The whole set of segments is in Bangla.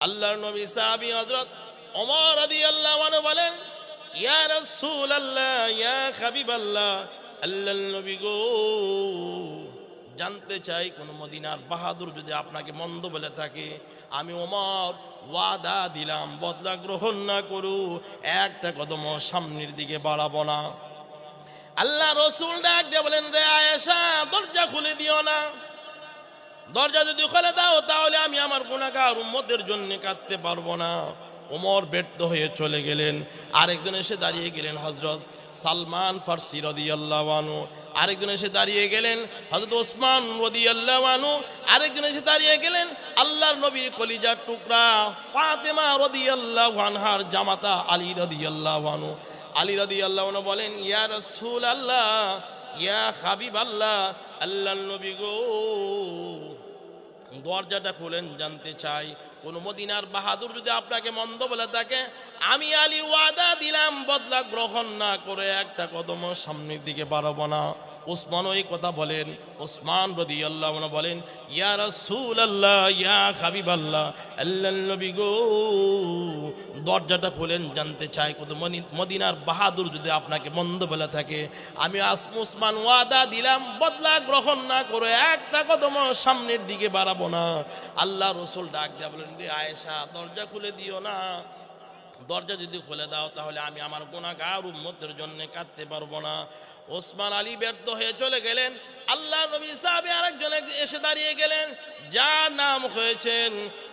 আল্লাহর নবী সাহাবী হযরত ওমর রাদিয়াল্লাহু আনহু বলেন, ইয়া রাসূলুল্লাহ, ইয়া হাবিবাল্লাহ, আল্লাহর নবী গো, জানতে চাই কোন মদিনার বাহাদুর যদি আপনাকে মন্দ বলে থাকে, আমি ওমর ওয়াদা দিলাম বদলা গ্রহণ না করু, একটা কদম সামনের দিকে বাড়াবো না। আল্লাহ রাসূল ডাক দিয়ে বলেন, রে আয়েশা, দরজা খুলে দিও না। দরজা যদি খুলে দাও তাহলে আমি আমার গুনাহগার উম্মতের জন্য কাঁদতে পারবো না। ওমর ব্যর্থ হয়ে চলে গেলেন। আরেকজন এসে দাঁড়িয়ে গেলেন হযরত সালমান ফারসি রাদিয়াল্লাহু আনহু। আরেকজন এসে দাঁড়িয়ে গেলেন হযরত ওসমান রাদিয়াল্লাহু আনহু। আরেকজন এসে দাঁড়িয়ে গেলেন আল্লাহর নবীর কলিজার টুকরা ফাতেমা রাদিয়াল্লাহু আনহার জামাতা আলী রাদিয়াল্লাহু আনহু। আলী রাদিয়াল্লাহু আনহু বলেন, ইয়া রাসূলুল্লাহ, ইয়া হাবিবাল্লাহ, আল্লাহর নবী গো, দরজাটা খুলেন, জানতে চাই কোন মদিনার বাহাদুর যদি আপনাকে মন্দ বলে থাকে, আমি আলী ওয়াদা দিলাম বদলা গ্রহণ না করে একটা কদম সামনের দিকে বাড়াবো না। ওসমান ওই কথা বলেন। ওসমান রাদিয়াল্লাহু আনহু বলেন, ইয়া রাসূলুল্লাহ, ইয়া হাবিবাল্লাহ, আল্লাহর নবী গো, দরজাটা খুলেন, জানতে চাই কোন মদিনার বাহাদুর যদি আপনাকে মন্দ বলে থাকে, আমি ওসমান ওয়াদা দিলাম বদলা গ্রহণ না করে একটা কদম সামনের দিকে বাড়াবো না। আল্লাহ রাসূল ডাক দিয়ে বলেন, রে আয়েশা, দরজা খুলে দিও না। দরজা যদি খুলে দাও তাহলে আমি আমার গুনাহগার উম্মতের জন্য কাঁদতে পারবো না। ওসমান আলী ব্যর্থ হয়ে চলে গেলেন। আল্লাহ নবী সাহাবী আরেকজন এসে দাঁড়িয়ে গেলেন, যার নাম হয়েছেন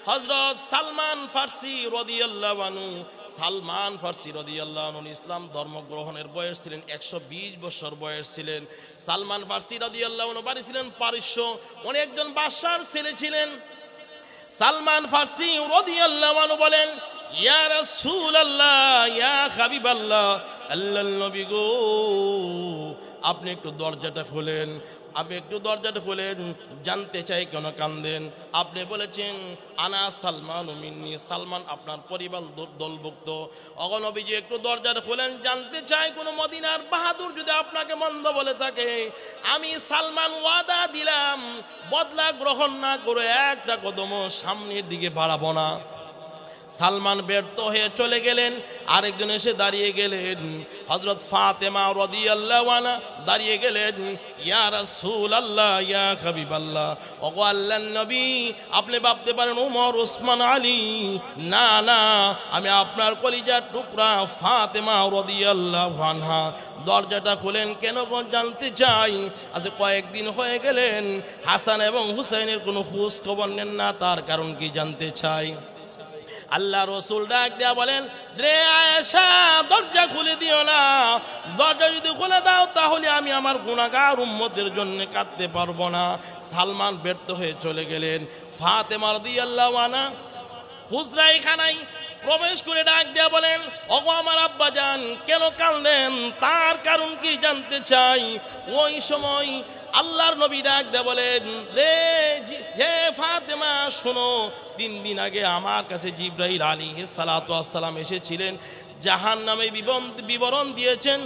হযরত সালমান ফারসি রাদিয়াল্লাহু আনহু। সালমান ফারসি রাদিয়াল্লাহু আনহু ইসলাম ধর্ম গ্রহণের বয়স ছিলেন 120 বছর বয়স ছিলেন। সালমান ফারসি রাদিয়াল্লাহু আনহু বাড়ি ছিলেন পারস্য, উনি একজন বাদশার ছেলে ছিলেন। সালমান ফারসি রাদিয়াল্লাহু আনহু বলেন, ইয়া রাসূলুল্লাহ, ইয়া হাবিবাল্লাহ, আল্লাহর নবী গো, আপনি একটু দরজাটা খোলেন, আপনি একটু দরজাটা খোলেন, জানতে চাই কেন কান্দেন। আপনি বলেছেন, আনা সালমান মিন্নি, সালমান আপনার পরিবার দলভুক্ত। ওগো নবীজি, একটু দরজাটা খোলেন, জানতে চাই কোন মদিনার বাহাদুর যদি আপনাকে মন্দ বলে থাকে, আমি সালমান ওয়াদা দিলাম বদলা গ্রহণ না করে একটা কদম সামনের দিকে বাড়াবো না। সালমান ব্যর্থ হয়ে চলে গেলেন। আরেকজন এসে দাঁড়িয়ে গেলেন হযরত ফাতেমা রাদিয়াল্লাহু আনহা, দাঁড়িয়ে গেলেন, ইয়া রাসূলুল্লাহ, ইয়া হাবিবাল্লাহ, ওগো আল্লাহর নবী, আপনি ভাবতে পারেন ওমর, ওসমান, আলী, না না, আমি আপনার কলিজার টুকরা ফাতেমা রাদিয়াল্লাহু আনহা। দরজাটা খুলেন, কেন জানতে চাই। আজ কয়েকদিন হয়ে গেলেন হাসান এবং হুসাইনের কোনো খোঁজ খবর নেন না, তার কারণ কি জানতে চাই। আল্লাহ রাসূল ডাক দেয়া বলেন, রে আয়েশা, দরজা খুলে দিও না। দরজা যদি খুলে দাও তাহলে আমি আমার গুনাহগার উম্মতের জন্য কাঁদতে পারবো না। সালমান ব্যর্থ হয়ে চলে গেলেন। ফাতেমা রাদিয়াল্লাহু আনহা হুজরাই খানায় প্রবেশ করে ডাক দেয়া বলেন, ওগো আমার আব্বাজান, কেন কাঁদেন, তার কারণ কি জানতে চাই। ওই সময় আল্লাহর নবী ডাক দেয়া বলেন, হে ফাতেমা, শোনো, 3 দিন আগে আমার কাছে জিবরাইল আলাইহিস সালাতু ওয়াস সালাম এসেছিলেন, জাহান্নামের বিবরণ দিয়েছেন।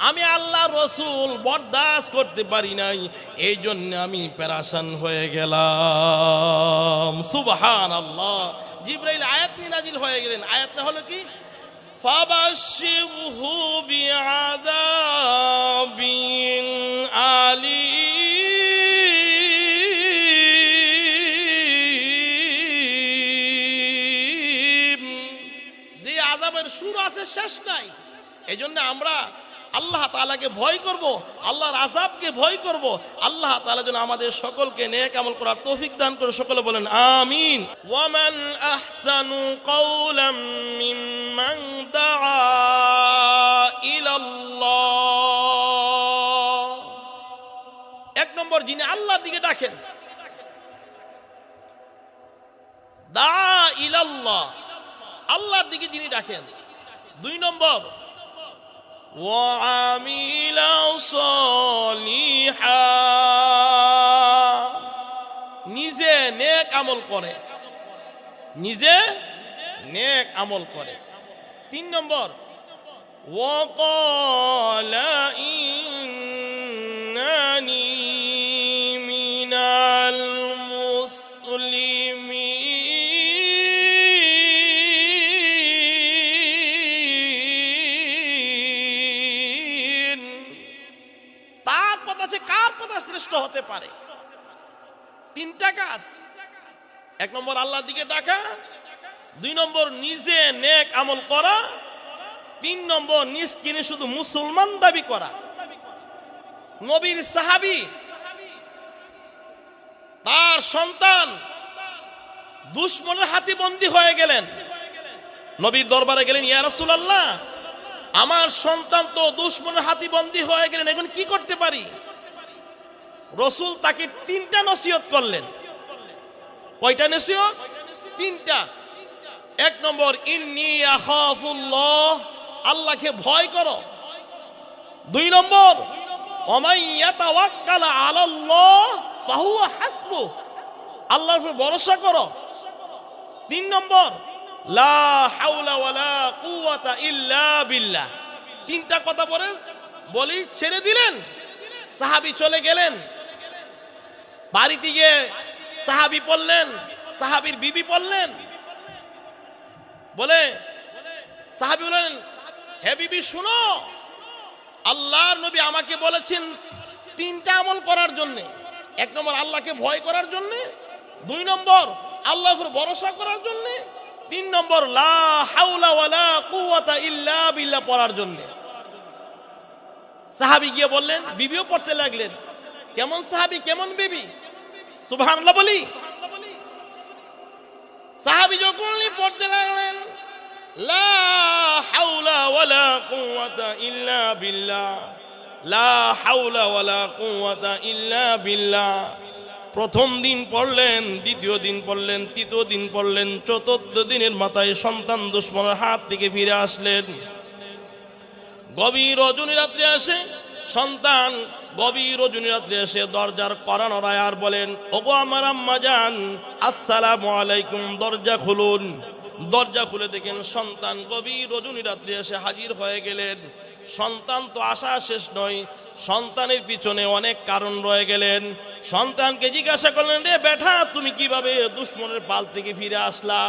আমি আল্লাহর রাসূল বরদাস্ত করতে পারি নাই, এই জন্য আমি পেরেশান হয়ে গেলাম। সুবহানাল্লাহ। জিবরাইল আয়াত নিয়ে নাজিল হয়ে গেলেন। আয়াতটা হলো কি, ফাবাশশিরহু বিআযাবিন আলীম। যে আযাবের শুরু আছে, শেষ নাই। এজন্য আমরা আল্লাহ তাআলাকে ভয় করব, আল্লাহর আযাবকে ভয় করব। আল্লাহ তাআলা যেন আমাদের সকলকে নেক আমল করার তৌফিক দান করে। সকলে বলেন আমিন। ওয়ামান আহসানু কাওলাম মিম্মান দাআ ইলাল্লাহ। 1 নম্বর, যিনি আল্লাহর দিকে ডাকেন, দা ইলাল্লাহ, আল্লাহর দিকে যিনি ডাকেন। 2 নম্বর, وعمل صالحا, নিজে নেক আমল করে, নিজে নেক আমল করে। 3 নম্বর, وقال إنني من المسلمين, আল্লাহর দিকে ডাকা, 2 নম্বর নিজে নেক আমল করা, 3 নম্বর নিজকে শুধু মুসলমান দাবি করা। নবীর সাহাবী তার সন্তান দুশমনের হাতে বন্দী হয়ে গেলেন, নবীর দরবারে গেলেন, ইয়া রাসূলুল্লাহ আমার সন্তান তো দুশমনের হাতে বন্দী হয়ে গেলেন, এখন কি করতে পারি? রাসূল তাকে 3টা নসিহত করলেন। কয়টা নসিহত? 3টা। 1 নম্বর ইন্নী আখাফুল্লাহ, আল্লাহকে ভয় করো। 2 নম্বর ওমাই ইয়াতাওয়াক্কাল আলাল্লাহ ফাহুয়া হাসবু, আল্লাহর উপর ভরসা করো। 3 নম্বর লা হাওলা ওয়ালা কুওয়াতা ইল্লা বিল্লাহ। 3টা কথা বলি ছেড়ে দিলেন। সাহাবী চলে গেলেন, বাড়িতে গিয়ে সাহাবী পড়লেন, সাহাবীর বিবি পড়লেন, বলে সাহাবী বলেন, হে বিবি শুনো, আল্লাহর নবী আমাকে বলেছেন 3টা আমল করার জন্য। 1 নম্বর আল্লাহকে ভয় করার জন্য, 2 নম্বর আল্লাহর উপর ভরসা করার জন্য, 3 নম্বর লা হাওলা ওয়ালা কুওয়াতা ইল্লা বিল্লাহ পড়ার জন্য। সাহাবী গিয়ে বললেন, বিবিও পড়তে লাগলেন। কেমন সাহাবী কেমন বিবি, সুবহানাল্লাহ বলি। সাহাবী যখন পড়তে লাগলেন লা হাওলা ওয়ালা কুওয়াতা ইল্লা বিল্লাহ, লা হাওলা ওয়ালা কুওয়াতা ইল্লা বিল্লাহ, প্রথম দিন পড়লেন, দ্বিতীয় দিন পড়লেন, তৃতীয় দিন পড়লেন, চতুর্থ দিনের মাথায় সন্তান দুশমনের হাত থেকে ফিরে আসলেন। গভীর রজনী রাত্রে আসে সন্তান, গভীর রজনী রাত্রে এসে দরজার কড়া নড়ায় আর বলেন, ওগো আমার আম্মা জান আসসালামু আলাইকুম, দরজা খুলুন। দরজা খুলে দেখেন সন্তান গভীর রজনী রাত্রে এসে হাজির হয়ে গেলেন। সন্তান তো আশা শেষ নয়, সন্তানের পিছনে অনেক কারণ রয়ে গেলেন। সন্তানকে জিজ্ঞাসা করলেন, রে বেটা তুমি কিভাবে দুশমনের পাল থেকে ফিরে আসলা?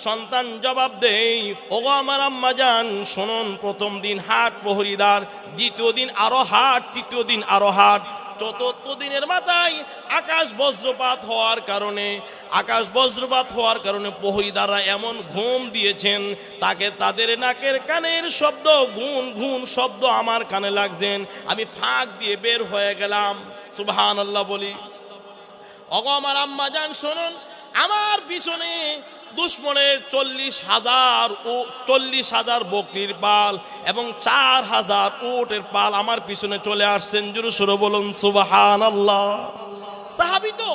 সন্তান জবাব দেই, ওগো আমার আম্মা জান শুনুন, প্রথম দিন হাট প্রহরীদার, দ্বিতীয় দিন আরো হাট, তৃতীয় দিন আরো হাট, চতুর্থ দিনের মাথায় আকাশ বজ্রপাত হওয়ার কারণে প্রহরীদাররা এমন ঘুম দিয়েছেন, তাকে তাদের নাকের কানের শব্দ গুন গুন শব্দ আমার কানে লাগছেন, আমি ফাঁক দিয়ে বের হয়ে গেলাম। সুবহানাল্লাহ বলি। ওগো আমার আম্মা জান শুনুন, আমার পিছনে দুশমনের 40,000 বকরির পাল এবং 4,000 উটের পাল আমার পিছনে চলে আসছেন। জোরে সুরে বলুন সুবহানাল্লাহ। সাহাবী তো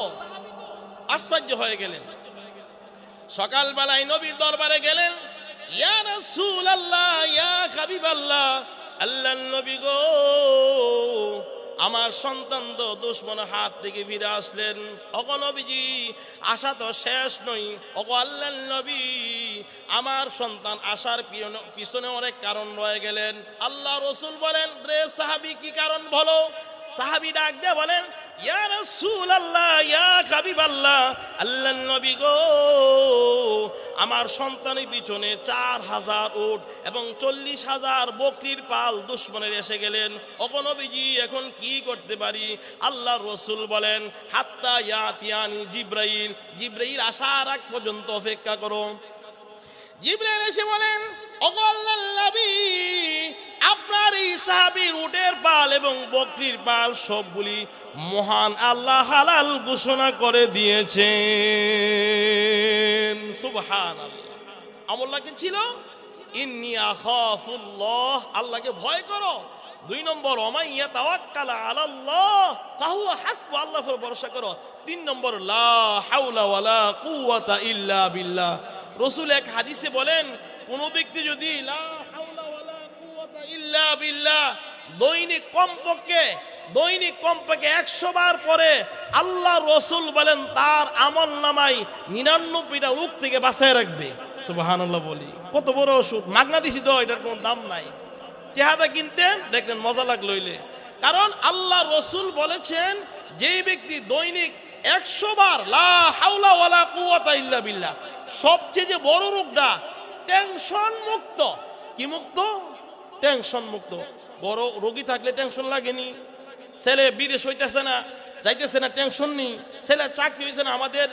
আশ্চর্য হয়ে গেলেন। সকালবেলায় নবীর দরবারে গেলেন, ইয়া রাসূলুল্লাহ ইয়া হাবিবাল্লাহ, আল্লাহর নবী গো আমার সন্তান তো দুশমনের হাত থেকে ফিরে আসলেন। ওগো নবীজি আশা তো শেষ নই। ওগো আল্লাহর নবী আমার সন্তান আসার পিছনে অনেক কারণ রয়ে গেলেন। আল্লাহ রাসূল বলেন, রে সাহাবী কি কারণ বলো? সাহাবী ডাক দিয়ে বলেন, ইয়া রাসূলুল্লাহ ইয়া হাবিবাল্লাহ, আল্লাহর নবী গো আমার সন্তানের পিছনে 4,000 উট এবং 40,000 বকরির পাল দুশমনের এসে গেলেন। ওগো নবীজি এখন কি করতে পারি? আল্লাহর রাসূল বলেন, হাত্তা ইয়াতিয়ানি জিবরাইল, জিবরাইল আসার আগ পর্যন্ত অপেক্ষা করো। জিবরাইল এসে বলেন, ওগো আল্লাহর নবী আপনার এই সাহাবীর উটের পাল এবং বকরির পাল সবগুলি মহান আল্লাহ হালাল ঘোষণা করে দিয়েছেন। সুবহানাল্লাহ। আমলটা কি ছিল? ইন্নী আখাফুল্লাহ, আল্লাহকে ভয় করো। 2 নম্বর ওমাই ইয়াতাওয়াক্কাল আলাল্লাহ ফাহুয়া হাসবু, আল্লাহর উপর ভরসা করো। 3 নম্বর লা হাওলা ওয়ালা কুওয়াতা ইল্লা বিল্লাহ। রাসূল এক হাদিসে বলেন, কোন ব্যক্তি যদি লা হাওলা ওয়ালা কুওয়াতা ইল্লা বিল্লাহ দৈনিক কমপক্ষে 100 বার পরে, আল্লাহ রাসূল বলেন তার আমলনামায় 99টা রোগ থেকে বাঁচায় রাখবে। সুবহানাল্লাহ বলি। কত বড় ওষুধ, মাগনা দিছি তো, এটার কোনো দাম নাই। তেহাদা কিনতেন দেখলেন মজা লাগলো হইলে, কারণ আল্লাহ রাসূল বলেছেন যেই ব্যক্তি দৈনিক 100 বার লা হাওলা ওয়ালা কুওয়াতা ইল্লা বিল্লাহ, সবচেয়ে যে বড় রোগটা টেনশন মুক্ত। কি মুক্ত? টেনশন মুক্ত। বড় রোগী থাকলে টেনশন লাগেনি, ছেলে বিদেশ হইতেছে না যাইতেছে না টেনশন নেই, ছেলে চাকরি হয়েছে না। আমাদের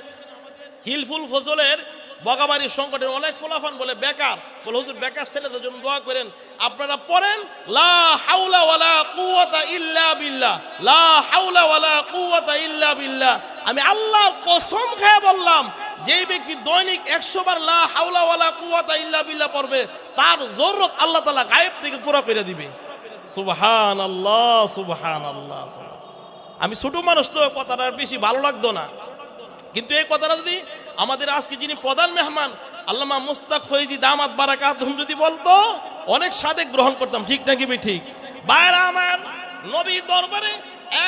হিলফুল ফজলের বগাবাড়ির সংকটের অনেক ফলাফল বলে বেকার, বলে হুজুর বেকার ছেলেদের জন্য দোয়া করেন। আপনারা পড়েন লা হাওলা ওয়ালা কুওয়াতা ইল্লা বিল্লাহ, লা হাওলা ওয়ালা কুওয়াতা ইল্লা বিল্লাহ। আমি আল্লাহর কসম খেয়ে বললাম, যেই ব্যক্তি দৈনিক 100 বার লা হাওলা ওয়ালা কুওয়াতা ইল্লা বিল্লাহ পড়বে, তার জরুরত আল্লাহ তাআলা গায়েব থেকে পুরো করে দিবে। সুবহানাল্লাহ, সুবহানাল্লাহ। আমি ছোট মানুষ তো কথাটা বেশি ভালো লাগতো না, কিন্তু এই কথাটা যদি আমাদের আজকে যিনি প্রধান মেহমান আল্লামা মুস্তাক ফৈজি দামাত বারাকাতুহুম যদি বলতো, অনেক সাদেক গ্রহণ করতাম। ঠিক নাকি ঠিক? বাইরা আমার, নবীর দরবারে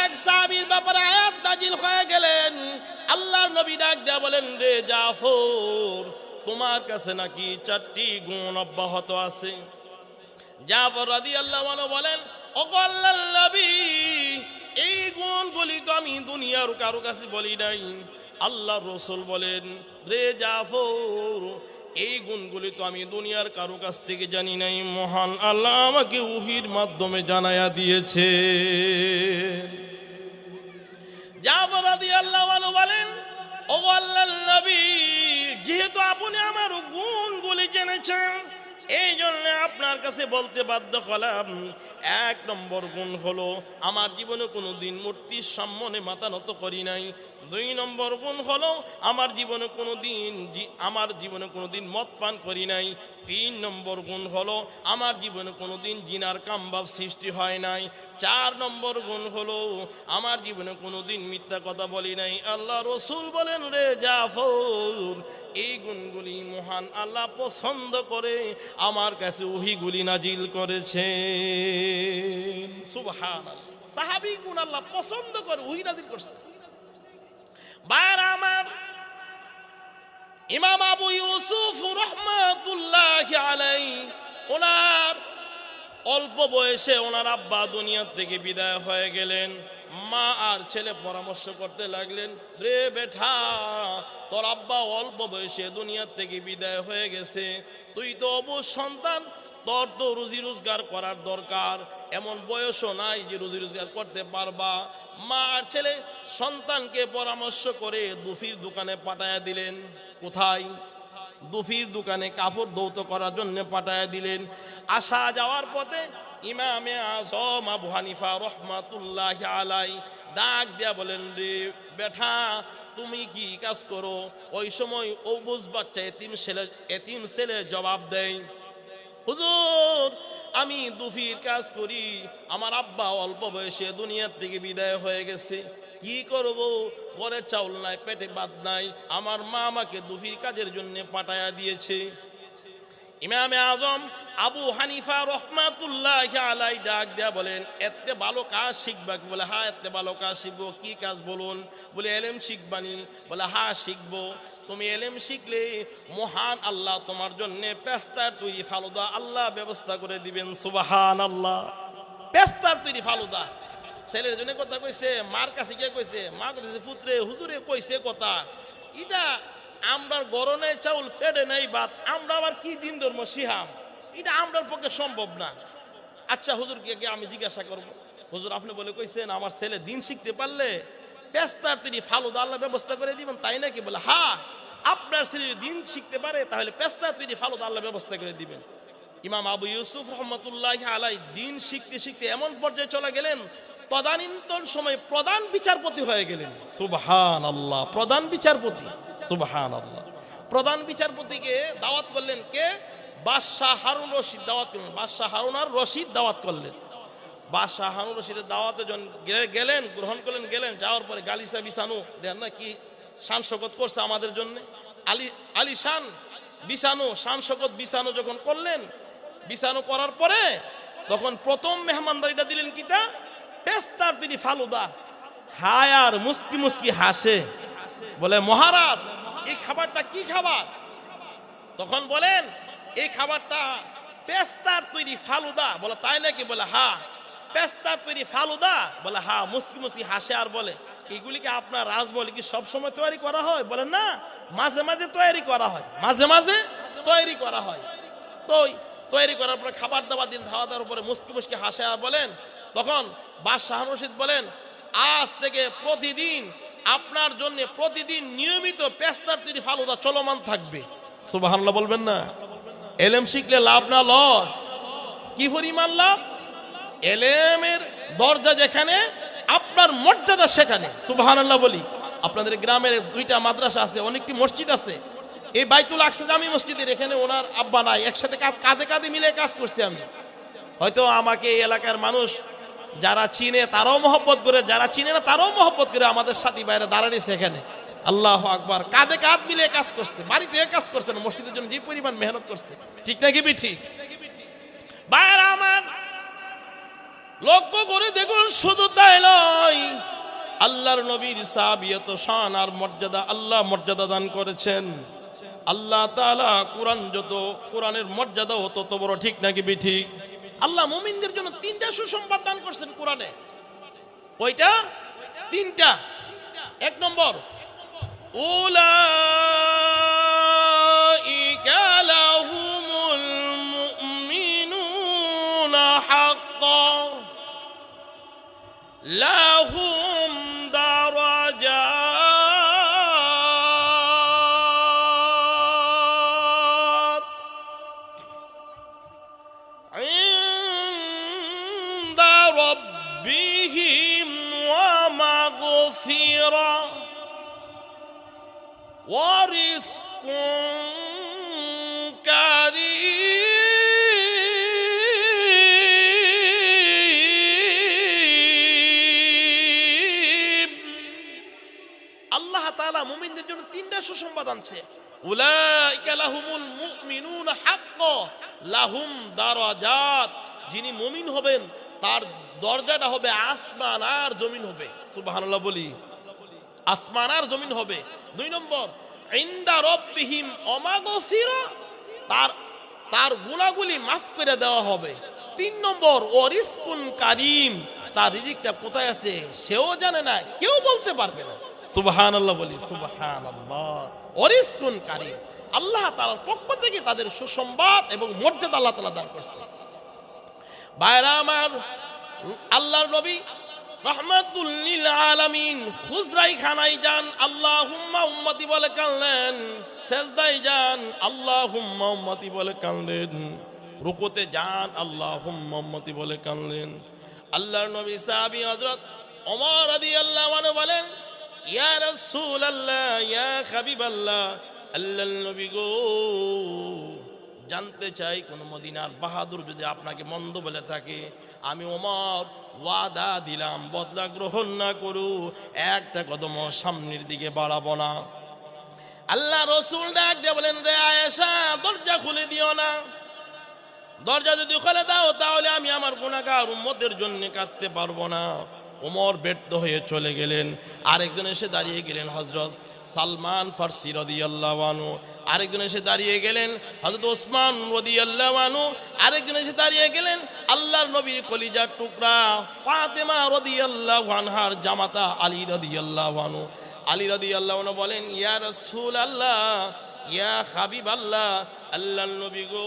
এক সাহাবীর ব্যাপারে আয়াত নাজিল হয়ে গেলেন। আল্লাহর নবী ডাক দেয়া বলেন, রে জাফর, তোমার কাছে নাকি 4টি গুণ অব্যাহত আছে। জাফর রাদিয়াল্লাহু আনহু বলেন, ও আল্লাহর নবী, এই গুণগুলি তো আমি দুনিয়ার কারো কাছে বলি নাই। আল্লাহর রাসূল বলেন, রে জাফর, এই গুণগুলি তো আমি দুনিয়ার কারো কাছ থেকে জানি নাই, মহান আল্লাহ আমাকে ওহীর মাধ্যমে জানায়া দিয়েছে। জাফর রাদিয়াল্লাহু আনহু বলেন, ও আল্লাহর নবী, যেহেতু আপনি আমার গুণগুলি জেনেছেন, এই জন্য আপনার কাছে বলতে বাধ্য হলাম। 1 নম্বর গুণ হলো, আমার জীবনে কোনো দিন মূর্তির সামনে মাথা নত করি নাই। 2 নম্বর গুণ হলো, আমার জীবনে কোনো দিন মদ পান করি নাই। 3 নম্বর গুণ হলো, আমার জীবনে কোনো দিন জিনার কামবাব সৃষ্টি হয় নাই। 4 নম্বর গুণ হলো, আমার জীবনে কোনো দিন মিথ্যা কথা বলি নাই। আল্লাহ রাসূল বলেন, রে জাফর, এই গুণগুলি মহান আল্লাহ পছন্দ করে আমার কাছে ওহীগুলি নাজিল করেছে। সুবহানাল্লাহ। সাহাবী গুণ আল্লাহ পছন্দ করে ওহী নাজিল করছে। বাইরা আমার, ইমাম আবু ইউসুফ রাহমাতুল্লাহি আলাইহি, ওনার অল্প বয়সে ওনার আব্বা দুনিয়া থেকে বিদায় হয়ে গেলেন। মা আর ছেলে পরামর্শ করতে লাগলেন, রে বেটা, তোর আব্বা অল্প বয়সে দুনিয়া থেকে বিদায় হয়ে গেছে, তুই তো অবুঝ সন্তান, তোর তো রুজি রোজগার করার দরকার, এমন বয়সও নাই যে রুজি রোজগার করতে পারবা। মা আর ছেলে সন্তানকে পরামর্শ করে দুফির দোকানে পাঠায়া দিলেন। কোথায়? দুফির দোকানে কাপড় ধৌত করার জন্য পাঠায়া দিলেন। আসা যাওয়ার পথে ইমামে আজম আবু হানিফা রাহমাতুল্লাহি আলাইহি ডাক দিয়া বলেন, রে বেটা, তুমি কি কাজ করো? ওই সময় অবুঝ বাচ্চা এতিম ছেলে জবাব দেয়, হুজুর, আমি দুফির কাজ করি, আমার আব্বা অল্প বয়সে দুনিয়া থেকে বিদায় হয়ে গেছে, কি করব? ঘরে চাউল নাই, পেটে ভাত নাই, আমার মা আমাকে দুফির কাজের জন্য পাঠায়া দিয়েছে। ইমামে আজম আবু হানিফা রাহমাতুল্লাহি আলাইহি ডাক দেয়া বলেন, এতে ভালো কাজ শিখবা? বলে, হ্যাঁ, এতে ভালো কাজ শিখবো। কি কাজ বলুন? বলে, এলেম শিখবানি? বলে, হ্যাঁ, শিখবো। তুমি এলেম শিখলে মহান আল্লাহ তোমার জন্য পেস্তার তৈরি ফালুদা আল্লাহ ব্যবস্থা করে দিবেন। সুবহানাল্লাহ। পেস্তার তৈরি ফালুদা ছেলের জন্য কথা কইছে, মার কাছে গিয়ে কইছে, মা কইছে, পুত্রে, হুজুরে কইছে কথা, ইটা আমরার গরনের চাউল ফেডে নাই বাত, আমরা আবার কি দিন ধর্ম শিহাম, এটা আমরার পক্ষে সম্ভব না। আচ্ছা হুজুরকে আমি জিজ্ঞাসা করব, হুজুর আপনি বলে কইছেন আমার ছেলে দিন শিখতে পারলে পেস্তার তিনি ফালুদা আল্লাহ ব্যবস্থা করে দিবেন, তাই নাকি? বলে, হ্যাঁ, আপনার ছেলে দিন শিখতে পারে তাহলে পেস্তার তিনি ফালুদা আল্লাহ ব্যবস্থা করে দিবেন। ইমাম আবু ইউসুফ রাহমাতুল্লাহি আলাইহি দিন শিখতে শিখতে এমন পর্যায়ে চলে গেলেন, তদানীন্তন সময় প্রধান বিচারপতি হয়ে গেলেন। সুবহানাল্লাহ। প্রধান বিচারপতি। সুবহানাল্লাহ। প্রধান বিচারপতিকে দাওয়াত করলেন কে? বাদশাহ হারুন রশিদ দাওয়াত করলেন। বাদশাহ হারুন আর রশিদ দাওয়াত করলেন। বাদশাহ হারুন রশিদের দাওয়াতে গেলেন, গ্রহণ করলেন। গেলেন, যাওয়ার পরে গালিসা বিছানো দেন না, কি শান শকত করছে আমাদের জন্য, আলী শান বিছানো, শান শকত বিছানো যখন করলেন, বিছানো করার পরে তখন প্রথম মেহমানদারিটা দিলেন কিটা? পেস্তার তিনি ফালুদা। হায় আর মুস্কি মুস্কি হাসে, বলে, মহারাজ, এই খাবারটা কি খাবার? তখন বলেন, এই খাবারটা পেস্তার তৈরি ফালুদা। বলে, তাই নাকি? বলে, হ্যাঁ, পেস্তার তৈরি ফালুদা। বলে, হ্যাঁ। মুস্কি মুস্কি হাসে আর বলে, এইগুলিকে আপনার রাজমহলে কি সবসময় তৈরি করা হয়? বলে, না, মাঝে মাঝে তৈরি করা হয়, মাঝে মাঝে তৈরি করা হয়। তো তৈরি করার পরে খাবার দাবার দিন, খাওয়া দাওয়ার পরে মুস্কি মুস্কি হাসে আর বলেন, তখন বাদশাহ রশিদ বলেন, আজ থেকে প্রতিদিন আপনার জন্য প্রতিদিন নিয়মিত পেস্তার তৈরি ফালুদা চলমান থাকবে। সুবহানাল্লাহ বলবেন না? এলেম শিখলে লাভ না লস? কি পরিমাণ লাভ! এলেমের দরজা যেখানে, আপনার মর্যাদা সেখানে। সুবহানাল্লাহ বলি। আপনাদের গ্রামের 2টা মাদ্রাসা আছে, অনেকটি মসজিদ আছে। এই বাইতুল আকসা জামি মসজিদের এখানে ওনার আব্বা নাই, একসাথে কাঁধে কাঁধে মিলে কাজ করছি আমি। হয়তো আমাকে এই এলাকার মানুষ যারা চিনে তারাও মহব্বত করে, যারা চিনে না তারাও মহব্বত করে আমাদের সাথী ভাইরা দাঁড়ানিছে এখানে। আল্লাহু আকবার। কাঁধে কাঁধ মিলে কাজ করছে, বাড়িতে কাজ করছে না, মসজিদের জন্য যে পরিমাণ মেহনত করছে। ঠিক নাকি ঠিক? ভাইরা আমার, লক্ষ্য করে দেখুন, শুধু তাই নয়, আল্লাহর নবীর সাহাবিয়ত শান আর মর্যাদা, আল্লাহ মর্যাদা দান করেছেন। আল্লাহ তাআলা কোরআনের মর্যাদা তত বড়। ঠিক নাকি ঠিক? আল্লাহ মুমিনদের জন্য 3টা সুসংবাদ দান করছেন কোরআনে। কয়টা? 3টা। 1 নম্বর, উলাইকা লাহুমুল মুমিনুনা হাক্কান লাহুম দারাজাত ইনদা রাব্বিহিম ওয়া মাগফিরা ওয়া রিজকুন কারীম। আল্লাহ তাআলা মুমিনদের জন্য 3টা সুসংবাদ আনছে। উলাইকা লাহুমুল মুমিনুনা হাক্কান লাহুম দারাজাত। যিনি মুমিন হবেন তার দরজাটা হবে আসমান আর জমিন হবে। সুবহানাল্লাহ বলি। আসমান আর জমিন হবে। 2 নম্বর, ইনদা রাব্বিহিম ওয়া মাগফিরা, তার গুনাহগুলি মাফ করে দেওয়া হবে। 3 নম্বর, ওয়া রিজকুন কারীম, তার রিজিকটা কোথায় আছে সেও জানে না, কেউ বলতে পারবে না। সুবহানাল্লাহ বলি। সুবহানাল্লাহ। ওয়া রিজকুন কারীম, আল্লাহ তাআলার পক্ষ থেকে তাদের সুসংবাদ এবং মর্যাদা আল্লাহ তাআলা দান করছে। ভাইরা আমার, আল্লাহর নবী রাহমাতুল লিল আলামিন হুজরাই খানায় যান, আল্লাহুম্মা উম্মতি বলে কাঁদলেন। সেজদায় যান, আল্লাহুম্মা উম্মতি বলে কাঁদলেন। রুকুতে যান, আল্লাহুম্মা উম্মতি বলে কাঁদলেন। আল্লাহর নবী সাহাবী হযরত ওমর রাদিয়াল্লাহু আনহু বলেন, ইয়া রাসূলুল্লাহ, ইয়া হাবিবাল্লাহ, আল্লাহর নবী গো, জানতে চাই কোন মদিনার বাহাদুর যদি আপনাকে মন্দ বলে থাকে, আমি ওমর ওয়াদা দিলাম বদলা গ্রহণ না করু, একটা কদম সামনের দিকে বাড়াবো না। আল্লাহ রাসূল ডাক দিয়ে বলেন, রে আয়েশা, দরজা খুলে দিও না। দরজা যদি খুলে দাও তাহলে আমি আমার গুনাহগার উম্মতের জন্য কাঁদতে পারবো না। ওমর ব্যর্থ হয়ে চলে গেলেন। আরেকজন এসে দাঁড়িয়ে গেলেন, হযরত সালমান ফারসি রাদিয়াল্লাহু আনহু। আরেকজন এসে দাঁড়িয়ে গেলেন হযরত ওসমান রাদিয়াল্লাহু আনহু। আরেকজন এসে দাঁড়িয়ে গেলেন আল্লাহর নবীর কলিজার টুকরা ফাতেমা রাদিয়াল্লাহু আনহার জামাতা আলী রাদিয়াল্লাহু আনহু। আলী রাদিয়াল্লাহু আনহু বলেন, ইয়া রাসূলুল্লাহ, ইয়া হাবিবাল্লাহ, আল্লাহর নবী গো,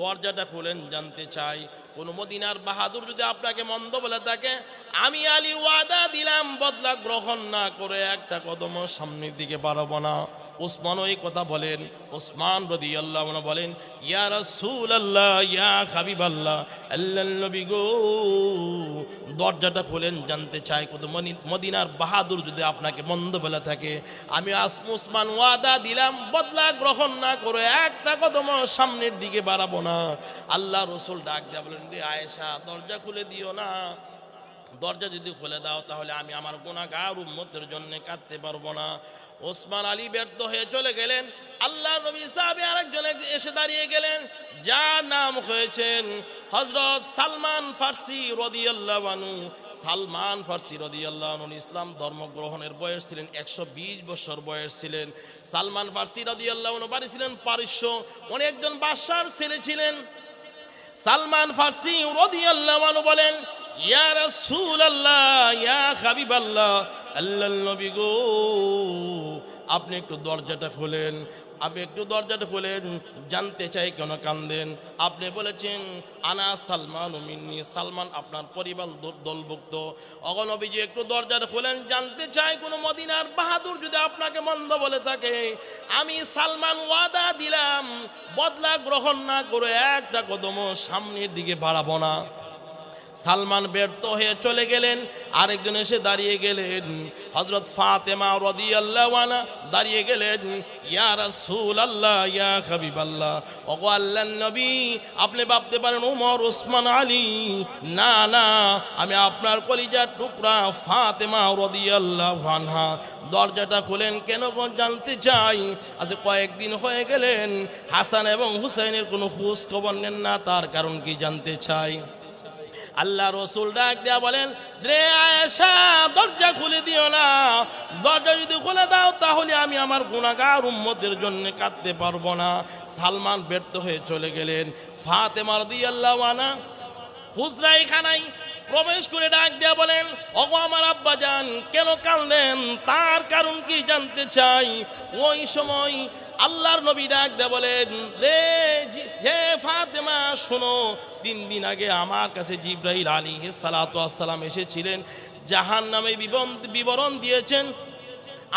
দরজাটা খুলেন, জানতে চাই কোন মদিনার বাহাদুর যদি আপনাকে মন্দ বলে থাকে, আমি আলী ওয়াদা দিলাম বদলা গ্রহণ না করে একটা কদম সামনের দিকে বাড়াবো না। ওসমান ওই কথা বলেন। ওসমান রাদিয়াল্লাহু আনহু বলেন, ইয়া রাসূলুল্লাহ, ইয়া হাবিবাল্লাহ, আল্লাহর নবী গো, দরজাটা খুলেন, জানতে চাই কোন মদিনার বাহাদুর যদি আপনাকে মন্দ বলে থাকে, আমি ওসমান ওয়াদা দিলাম বদলা গ্রহণ না করে একটা কদম সামনের দিকে বাড়াবো না। আল্লাহ রাসূল ডাক দিয়ে বলেন, রে আয়েশা, দরজা খুলে দিও না। দরজা যদি খুলে দাও তাহলে আমি আমার গুনাহগার উম্মতের জন্য কাঁদতে পারবো না। ওসমান আলী ব্যর্থ হয়ে চলে গেলেন। আল্লাহ নবী সাহাবী আরেকজন এসে দাঁড়িয়ে গেলেন, যার নাম হয়েছেন হযরত সালমান ফারসি রাদিয়াল্লাহু আনহু। সালমান ফারসি রাদিয়াল্লাহু আনহু ইসলাম ধর্ম গ্রহণের বয়স ছিলেন 120 বছর বয়স ছিলেন। সালমান ফারসি রাদিয়াল্লাহু আনহু বাড়ি ছিলেন পারস্য, উনি একজন বাদশার ছেলে ছিলেন। সালমান ফারসি রাদিয়াল্লাহু আনহু বলেন, ইয়া রাসূলুল্লাহ, ইয়া হাবিবাল্লাহ, আল্লাহর নবী গো, আপনি একটু দরজাটা খোলেন। আপনি একটু দরজাটা খোলেন, জানতে চাই কেন কান্দেন। আপনি বলেছেন আনা সালমান মিন্নি, সালমান আপনার পরিবার দলভুক্ত। অগনবীজি একটু দরজাটা খোলেন, জানতে চাই কোনো মদিনার বাহাদুর যদি আপনাকে মন্দ বলে থাকে, আমি সালমান ওয়াদা দিলাম বদলা গ্রহণ না করে একটা কদম সামনের দিকে বাড়াবো না। সালমান ব্যর্থ হয়ে চলে গেলেন। আরেকজন এসে দাঁড়িয়ে গেলেন, হযরত ফাতেমা রাদিয়াল্লাহু আনহা দাঁড়িয়ে গেলেন। ইয়া রাসূলুল্লাহ, ইয়া হাবিবাল্লাহ, ওগো আল্লাহর নবী, আপনি ভাবতে পারেন ওমর, ওসমান, আলী, না না, আমি আপনার কলিজার টুকরা ফাতেমা রাদিয়াল্লাহু আনহা। দরজাটা খুলেন কেন জানতে চাই। আজ কয়েকদিন হয়ে গেলেন হাসান এবং হুসাইনের কোনো খোঁজ খবর নেন না, তার কারণ কি জানতে চাই। আল্লাহ রসুল ডাক দেয়া বলেন, রে আয়েশা, দরজা খুলে দিও না। দরজা যদি খুলে দাও তাহলে আমি আমার গুনাহগার উম্মতের জন্য কাঁদতে পারবো না। সালমান ব্যর্থ হয়ে চলে গেলেন। ফাতেমা রাদিয়াল্লাহু আনহা হুজরাই খানায় প্রবেশ করে ডাক দেয়া বলেন, ওগো আমার আব্বাজান, কেন কাঁদেন, তার কারণ কি জানতে চাই। ওই সময় আল্লাহর নবী ডাক দেয়া বলেন, হে ফাতেমা, শোনো, 3 দিন আগে আমার কাছে জিবরাইল আলাইহিস সালাতু ওয়াস সালাম এসেছিলেন, জাহান্নামের বিবরণ দিয়েছেন।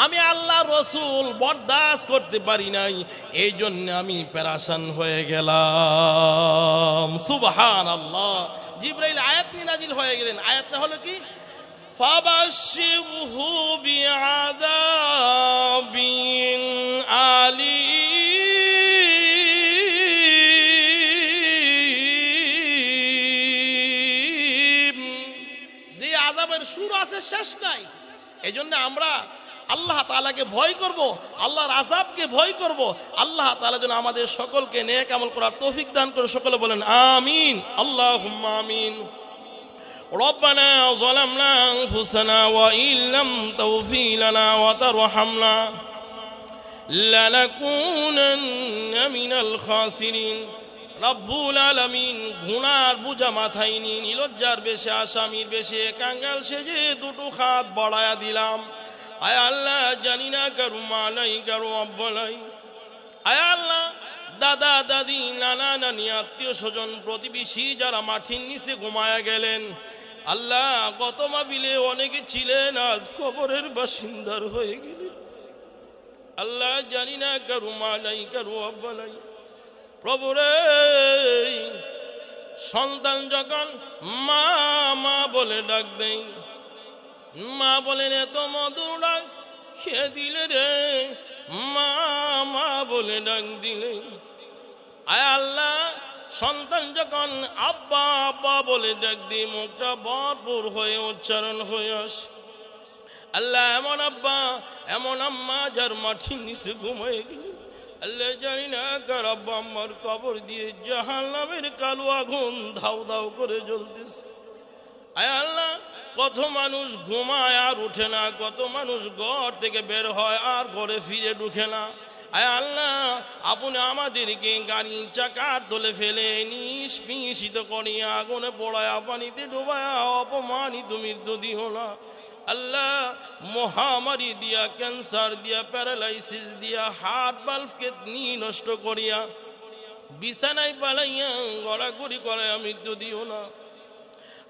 আমি আল্লাহ রসুল বরদাস্ত করতে পারি নাই, এই জন্য আমি পেরেশান হয়ে গেলাম। সুবহানাল্লাহ। জিবরাইল আয়াত নিয়ে নাজিল হয়ে গেলেন। আয়াতটা হলো কি, ফাবাশশিরহু বিআযাবিন আলীম। যে আযাবের শুরু আছে, শেষ নাই। এই জন্য আমরা আল্লাহ তাআলাকে ভয় করব, আল্লাহর আযাবকে ভয় করব। আল্লাহ তাআলা যেন আমাদের সকলকে নেক আমল করার তৌফিক দান করে। সকলে বলেন আমিন, আল্লাহুম্মা আমিন। রব্বানা যালামনা আনফুসানা ওয়া ইল্লাম তাগফির লানা ওয়া তারহামনা লানাকুনান্না মিনাল খাসিরিন। রব্বুল আলামিন, গুনার বোঝা মাথায় নিয়ে নিলজ্জার বেশে, আসামির বেশে, কাঙ্গাল সেজে দুটো হাত বাড়ায়া দিলাম। আয় আল্লাহ, জানি না কারো মা নাই, কারো আব্বা নাই। আয় আল্লাহ, দাদা দাদি, নানা নানি, আত্মীয় স্বজন, প্রতিবেশী যারা মাটির নিচে ঘুমায়া গেলেন, আল্লাহ গত মাহফিলে অনেকে ছিলেন, আজ কবরের বাসিন্দার হয়ে গেলেন। আল্লাহ, জানি না কারো মা নাই, কারো আব্বা নাই। প্রভু রে, সন্তান যখন মা মা বলে ডাক দেয়, মা বলেন এত মধুর ডাক খেয়ে দিলে রে, মা মা বলে ডাক দিলে। আয় আল্লাহ, সন্তান যখন আব্বা আব্বা বলে ডাক দিয়ে মুখটা ভরপুর হয়ে উচ্চারণ হয়ে আসে। আল্লাহ, এমন আব্বা এমন আম্মা যার মাটির নিচে ঘুমিয়ে গেল, আল্লাহ জানি না কার আব্বা আম্মার কবর দিয়ে জাহান্নামের কালো আগুন ধাউ ধাউ করে জ্বলতেছে। আয় আল্লাহ, কত মানুষ ঘুমায় আর উঠে না, কত মানুষ ঘর থেকে বের হয় আর ঘরে ফিরে ঢুকে না। আয় আল্লাহ, আপনি আমাদেরকে গাড়ি চাকার তলে ফেলে নিষ্পিষিত করিয়া আগুনে পোড়ায়া পানিতে ডুবায়া অপমানিত মৃত্যু দিও না। আল্লাহ, মহামারী দিয়া, ক্যান্সার দিয়া, প্যারালাইসিস দিয়া, হার্ট বাল্বকে নষ্ট করিয়া বিছানায় পালাইয়া গড়াগড়ি করাইয়া মৃত্যু দিও না।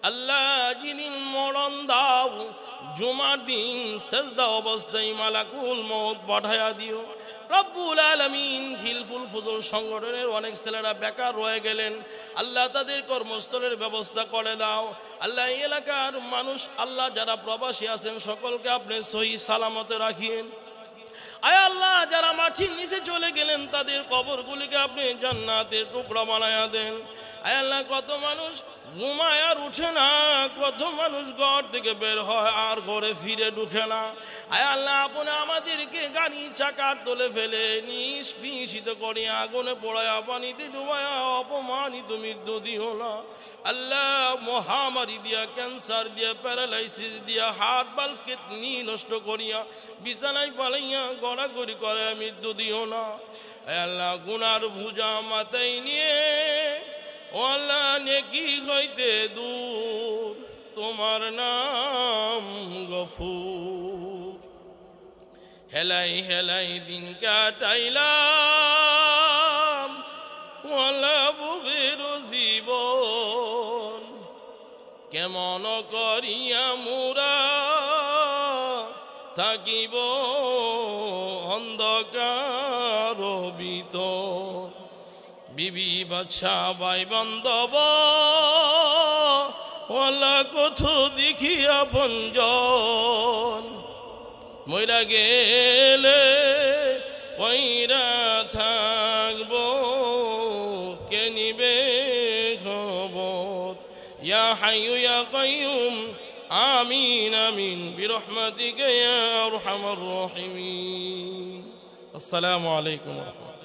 আল্লাহ, যেদিন মরণ দাও, জুমার দিন সেজদা অবস্থায় মালাকুল মউত পাঠায়া দিও। রব্বুল আলামিন, হিলফুল ফুজুল সংগঠনের অনেক ছেলেরা বেকার রয়ে গেলেন, আল্লাহ তাদের কর্মস্থলের ব্যবস্থা করে দাও। আল্লাহ, এই এলাকার মানুষ, আল্লাহ যারা প্রবাসী আছেন সকলকে আপনি সহি সালামতে রাখিয়েন। আয় আল্লাহ, যারা মাটির নিচে চলে গেলেন তাদের কবরগুলিকে আপনি জান্নাতের টুকরা বানায়া দেন। আয় আল্লাহ, কত মানুষ ঘুমায় আর উঠে না, কত মানুষ ঘর থেকে বের হয় আর ঘরে ফিরে ঢুকে না। আয় আল্লাহ, আপনি আমাদেরকে গাড়ি চাকার তলে ফেলে নিষ্পিষিত করে আগুনে পোড়ায়া পানিতে ডুবায়া অপমানিত মৃত্যু দিও না। আল্লাহ, মহামারী দিয়া, ক্যান্সার দিয়া, প্যারালাইসিস দিয়া, হার্ট বাল্বকে নষ্ট করিয়া বিছানায় পালাইয়া গড়াগড়ি করে মৃত্যু দিও না। আয় আল্লাহ, গুনার ভুজা মাথায় নিয়ে ওয়ালা নেকি হইতে দূর, তোমার নাম গফুর। হেলাই হেলাই দিন কাটাইলাম ওয়ালা বুকের জীবন কেমন করিয়া মুরা থাকিব অন্ধকার ভিতর বিবি বাচ্চা ভাই বান্ধব ওয়ালা কত দেখিয়া পঞ্জন মইরা গেলে ওইরা থাকব কে নিবে খবর ইয়া হাইয়ু ইয়া কাইয়ুম আমিন আমিন বিরহমাতিকা ইয়া আরহামার রাহিমিন। আসসালামু আলাইকুম।